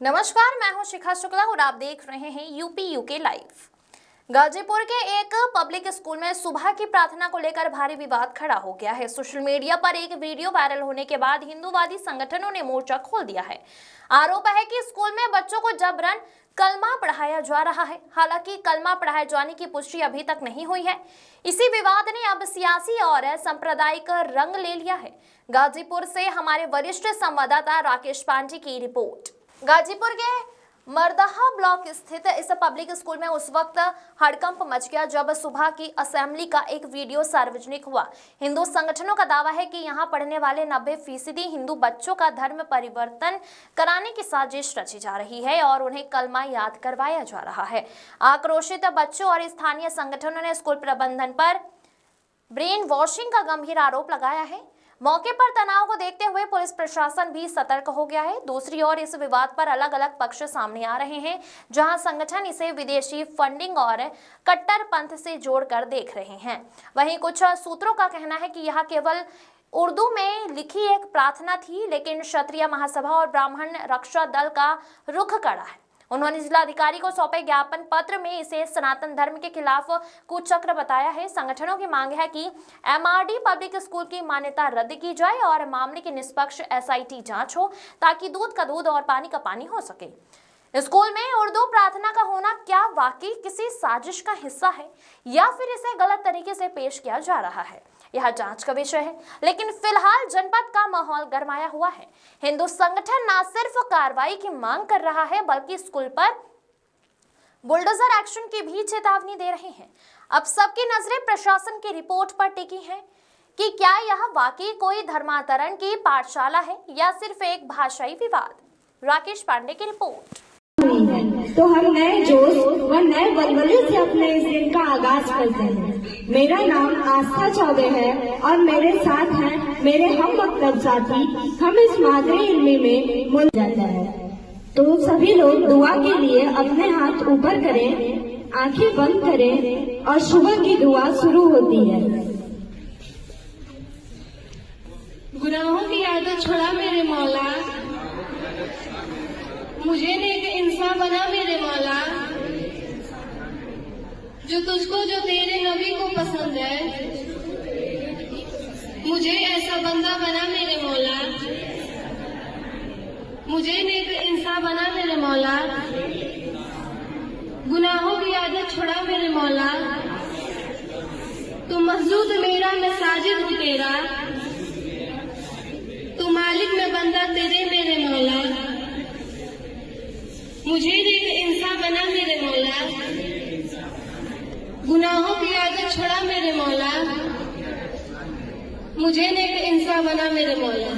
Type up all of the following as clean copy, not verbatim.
नमस्कार, मैं हूं शिखा शुक्ला और आप देख रहे हैं यूपी यूके लाइव। गाजीपुर के एक पब्लिक स्कूल में सुबह की प्रार्थना को लेकर भारी विवाद खड़ा हो गया है। सोशल मीडिया पर एक वीडियो वायरल होने के बाद हिंदूवादी संगठनों ने मोर्चा खोल दिया है। आरोप है कि स्कूल में बच्चों को जबरन कलमा पढ़ाया जा रहा है। हालांकि कलमा पढ़ाए जाने की पुष्टि अभी तक नहीं हुई है। इसी विवाद ने अब सियासी और सांप्रदायिक रंग ले लिया है। गाजीपुर से हमारे वरिष्ठ संवाददाता राकेश पांडे की रिपोर्ट। गाजीपुर के मरदहा ब्लॉक स्थित इस पब्लिक स्कूल में उस वक्त हड़कंप मच गया जब सुबह की असेंबली का एक वीडियो सार्वजनिक हुआ। हिंदू संगठनों का दावा है कि यहां पढ़ने वाले 90% हिंदू बच्चों का धर्म परिवर्तन कराने की साजिश रची जा रही है और उन्हें कलमा याद करवाया जा रहा है। आक्रोशित बच्चों और स्थानीय संगठनों ने स्कूल प्रबंधन पर ब्रेन वॉशिंग का गंभीर आरोप लगाया है। मौके पर तनाव को देखते हुए पुलिस प्रशासन भी सतर्क हो गया है। दूसरी ओर इस विवाद पर अलग अलग पक्ष सामने आ रहे हैं, जहां संगठन इसे विदेशी फंडिंग और कट्टरपंथ से जोड़कर देख रहे हैं। वहीं कुछ सूत्रों का कहना है कि यह केवल उर्दू में लिखी एक प्रार्थना थी, लेकिन क्षत्रिय महासभा और ब्राह्मण रक्षा दल का रुख कड़ा है। उन्होंने जिलाधिकारी को सौंपे ज्ञापन पत्र में इसे सनातन धर्म के खिलाफ कुचक्र बताया है। संगठनों की मांग है कि एमआरडी पब्लिक स्कूल की मान्यता रद्द की जाए और मामले की निष्पक्ष एसआईटी जांच हो, ताकि दूध का दूध और पानी का पानी हो सके। स्कूल में उर्दू प्रार्थना का होना क्या वाकई किसी साजिश का हिस्सा है या फिर इसे गलत तरीके से पेश किया जा रहा है, यह जांच का विषय है। लेकिन फिलहाल जनपद का माहौल गरमाया हुआ है। हिंदू संगठन न सिर्फ कार्रवाई की मांग कर रहा है, बल्कि स्कूल पर बुलडोजर एक्शन की भी चेतावनी दे रहे हैं। अब सबकी नजरें प्रशासन की रिपोर्ट पर टिकी हैं कि क्या यह वाकई कोई धर्मांतरण की पाठशाला है या सिर्फ एक भाषाई विवाद। राकेश पांडे की रिपोर्ट। तो हम नए जोश व नए बलबले से अपने इस दिन का आगाज करते हैं। मेरा नाम आस्था चौबे है और मेरे साथ हैं मेरे हम मकतब साथी। हम इस मादरी इल्मी में मुल जाता है। तो सभी लोग दुआ के लिए अपने हाथ ऊपर करें, आंखें बंद करें और सुबह की दुआ शुरू होती है। गुनाहों की आदत छुड़ा मेरे मौला, मुझे नेक इंसान बना मेरे मौला। जो तुझको जो तेरे नबी को पसंद है, मुझे ऐसा बंदा बना मेरे मौला। मुझे नेक इंसान बना मेरे मौला। गुनाहों की आदत छुड़ा मेरे मौला। तू मस्जूद मेरा, मैं साजिद हूँ तेरा। तू मालिक में बंदा तेरे मेरे मौला। मुझे नेक इंसान बना मेरे मौला। गुनाहों की आदत छुड़ा मेरे मौला। मुझे नेक इंसान बना मेरे मौला।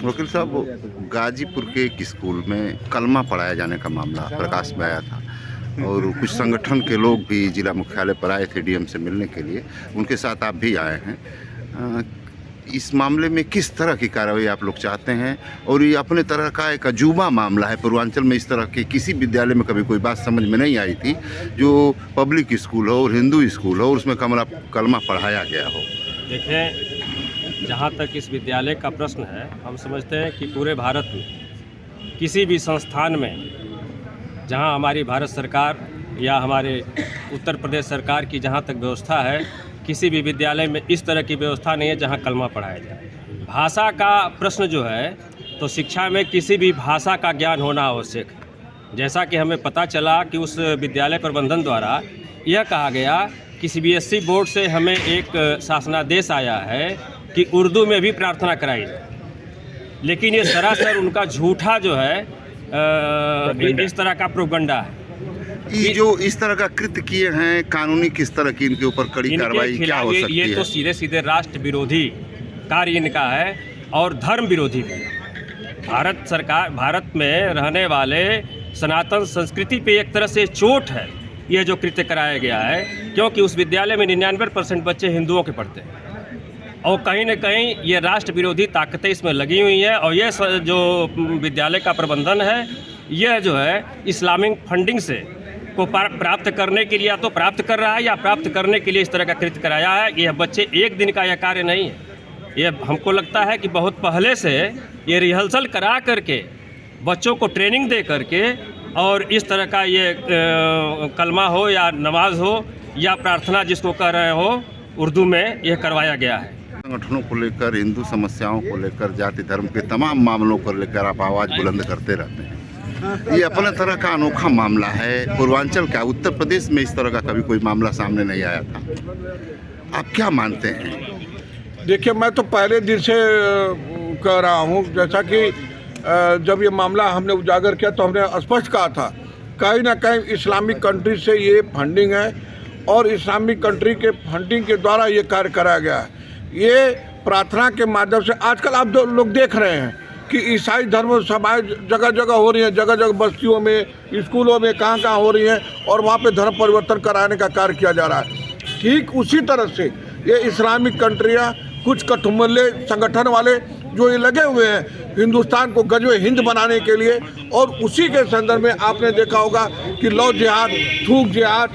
वकील साहब, गाजीपुर के एक स्कूल में कलमा पढ़ाया जाने का मामला प्रकाश में आया था और कुछ संगठन के लोग भी जिला मुख्यालय पर आए थे डीएम से मिलने के लिए। उनके साथ आप भी आए हैं। इस मामले में किस तरह की कार्रवाई आप लोग चाहते हैं? और ये अपने तरह का एक अजूबा मामला है। पूर्वांचल में इस तरह के किसी विद्यालय में कभी कोई बात समझ में नहीं आई थी, जो पब्लिक स्कूल हो और हिंदू स्कूल हो और उसमें कलमा पढ़ाया गया हो। देखें, जहाँ तक इस विद्यालय का प्रश्न है, हम समझते हैं कि पूरे भारत में किसी भी संस्थान में जहाँ हमारी भारत सरकार या हमारे उत्तर प्रदेश सरकार की जहाँ तक व्यवस्था है, किसी भी विद्यालय में इस तरह की व्यवस्था नहीं है जहाँ कलमा पढ़ाया जाए। भाषा का प्रश्न जो है, तो शिक्षा में किसी भी भाषा का ज्ञान होना आवश्यक है। जैसा कि हमें पता चला कि उस विद्यालय प्रबंधन द्वारा यह कहा गया कि सीबीएसई बोर्ड से हमें एक शासनादेश आया है कि उर्दू में भी प्रार्थना कराई जाए, लेकिन ये सरासर उनका झूठा जो है इस तरह का प्रोपगंडा है। ये जो इस तरह का कृत्य किए हैं, कानूनी किस तरह की इनके ऊपर कड़ी कार्रवाई क्या हो सकती है? ये तो सीधे सीधे राष्ट्र विरोधी कार्य इनका है और धर्म विरोधी भी। भारत सरकार, भारत में रहने वाले सनातन संस्कृति पे एक तरह से चोट है यह जो कृत्य कराया गया है, क्योंकि उस विद्यालय में 99% बच्चे हिंदुओं के पढ़ते हैं और कहीं न कहीं ये राष्ट्र विरोधी ताकतें इसमें लगी हुई हैं। और ये जो विद्यालय का प्रबंधन है, यह जो है इस्लामिक फंडिंग से को प्राप्त करने के लिए या तो प्राप्त कर रहा है या प्राप्त करने के लिए इस तरह का कृत्य कराया है। यह बच्चे एक दिन का यह कार्य नहीं है। ये हमको लगता है कि बहुत पहले से ये रिहर्सल करा करके बच्चों को ट्रेनिंग दे करके और इस तरह का ये कलमा हो या नमाज हो या प्रार्थना जिसको कह रहे हो उर्दू में, यह करवाया गया है। संगठनों को लेकर, हिंदू समस्याओं को लेकर, जाति धर्म के तमाम मामलों को लेकर आप आवाज़ बुलंद करते रहते हैं। ये अपने तरह का अनोखा मामला है। पूर्वांचल क्या, उत्तर प्रदेश में इस तरह का कभी कोई मामला सामने नहीं आया था। आप क्या मानते हैं? देखिए, मैं तो पहले दिन से कह रहा हूँ, जैसा कि जब ये मामला हमने उजागर किया तो हमने स्पष्ट कहा था, कहीं ना कहीं इस्लामिक कंट्री से ये फंडिंग है और इस्लामिक कंट्री के फंडिंग के द्वारा ये कार्य कराया गया है। ये प्रार्थना के माध्यम से आजकल आप लोग देख रहे हैं कि ईसाई धर्म सभाएं जगह जगह हो रही हैं, जगह जगह बस्तियों में, स्कूलों में, कहाँ हो रही हैं और वहाँ पे धर्म परिवर्तन कराने का कार्य किया जा रहा है। ठीक उसी तरह से ये इस्लामिक कंट्रियाँ, कुछ कठमुल्ले संगठन वाले जो ये लगे हुए हैं हिंदुस्तान को गजवे हिंद बनाने के लिए, और उसी के संदर्भ में आपने देखा होगा कि लौ जिहाद, थूक जिहाद,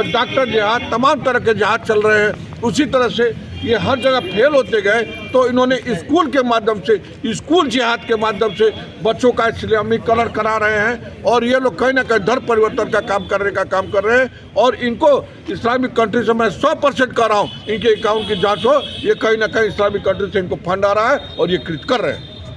डॉक्टर जिहाद, तमाम तरह के जिहाद चल रहे हैं। उसी तरह से ये हर जगह फेल होते गए, तो इन्होंने स्कूल के माध्यम से, स्कूल जिहाद के माध्यम से बच्चों का इस्लामीकरण करा रहे हैं और ये लोग कहीं ना कहीं धर्म परिवर्तन का काम करने का काम कर रहे हैं। और इनको इस्लामिक कंट्री से मैं 100% कह रहा हूँ, इनके अकाउंट की जांच हो। ये कहीं ना कहीं इस्लामिक कंट्री से इनको फंड आ रहा है और ये कृत कर रहे हैं।